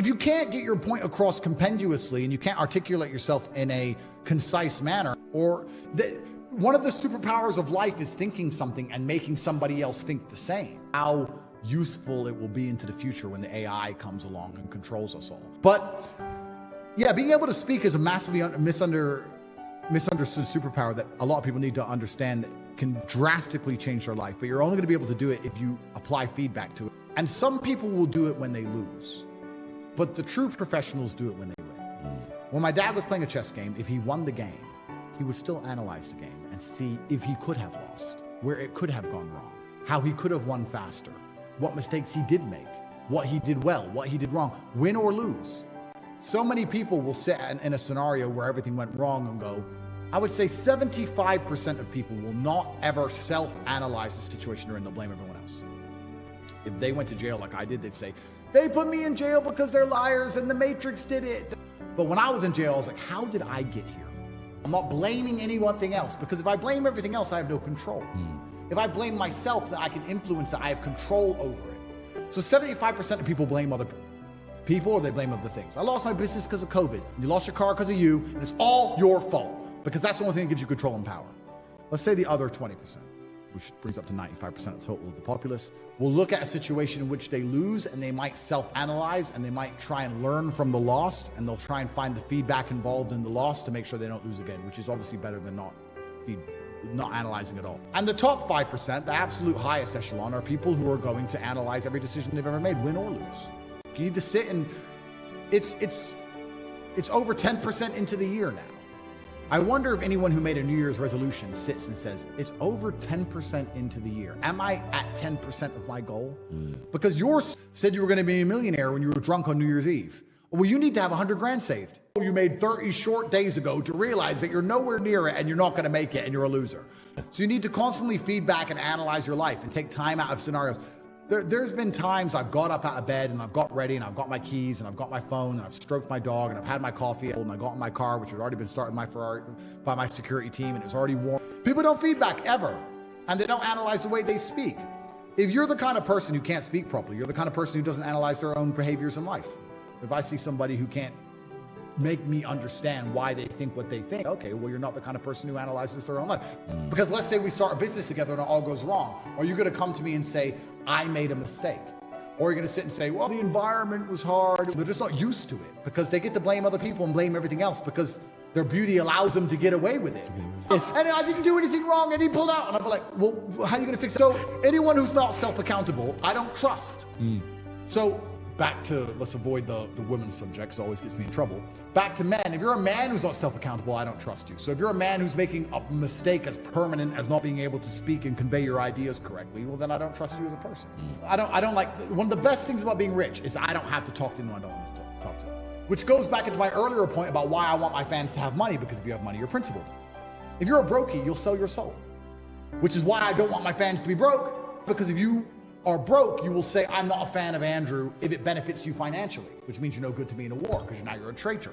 if you can't get your point across compendiously and you can't articulate yourself in a concise manner, one of the superpowers of life is thinking something and making somebody else think the same. How useful it will be into the future when the AI comes along and controls us all. But yeah, being able to speak is a massively misunderstood superpower that a lot of people need to understand that can drastically change their life. But you're only going to be able to do it if you apply feedback to it. And some people will do it when they lose, but the true professionals do it when they win. When my dad was playing a chess game, if he won the game, he would still analyze the game and see if he could have lost, where it could have gone wrong, how he could have won faster, what mistakes he did make, what he did well, what he did wrong, win or lose. So many people will sit in a scenario where everything went wrong and go, I would say 75% of people will not ever self-analyze the situation they're in. They'll blame everyone else. If they went to jail like I did, they'd say, they put me in jail because they're liars and the Matrix did it. But when I was in jail, I was like, how did I get here? I'm not blaming anything else, because if I blame everything else, I have no control. If I blame myself, then I can influence it. I have control over it. So 75% of people blame other people, or they blame other things. I lost my business because of COVID. You lost your car because of you, and it's all your fault, because that's the only thing that gives you control and power. Let's say the other 20%, which brings up to 95% of the total of the populace, will look at a situation in which they lose, and they might self-analyze, and they might try and learn from the loss, and they'll try and find the feedback involved in the loss to make sure they don't lose again, which is obviously better than not analyzing at all. And the top 5%, the absolute highest echelon, are people who are going to analyze every decision they've ever made, win or lose. You need to sit and it's over 10% into the year now. I wonder if anyone who made a New Year's resolution sits and says, it's over 10% into the year. Am I at 10% of my goal? Because yours said you were going to be a millionaire when you were drunk on New Year's Eve. Well, you need to have 100 grand saved. You made 30 short days ago to realize that you're nowhere near it and you're not going to make it and you're a loser. So you need to constantly feedback and analyze your life and take time out of scenarios. There's been times I've got up out of bed and I've got ready and I've got my keys and I've got my phone and I've stroked my dog and I've had my coffee and I got in my car, which had already been started my Ferrari by my security team, and it was already warm. People don't feedback ever, and they don't analyze the way they speak. If you're the kind of person who can't speak properly, you're the kind of person who doesn't analyze their own behaviors in life. If I see somebody who can't make me understand why they think what they think, okay, well, you're not the kind of person who analyzes their own life. Because let's say we start a business together and it all goes wrong. Are you going to come to me and say, I made a mistake? Or are you going to sit and say, well, the environment was hard. They're just not used to it, because they get to blame other people and blame everything else because their beauty allows them to get away with it. And I didn't do anything wrong and he pulled out. And I'm like, well, how are you going to fix it? So anyone who's not self-accountable, I don't trust. So back to, let's avoid the women's subject, because it always gets me in trouble. Back to men. If you're a man who's not self-accountable, I don't trust you. So if you're a man who's making a mistake as permanent as not being able to speak and convey your ideas correctly, well, then I don't trust you as a person. I don't like, one of the best things about being rich is I don't have to talk to anyone I don't want to talk to. Which goes back into my earlier point about why I want my fans to have money, because if you have money, you're principled. If you're a brokey, you'll sell your soul. Which is why I don't want my fans to be broke, because if you are broke, you will say, I'm not a fan of Andrew if it benefits you financially, which means you're no good to me in a war, because now you're a traitor.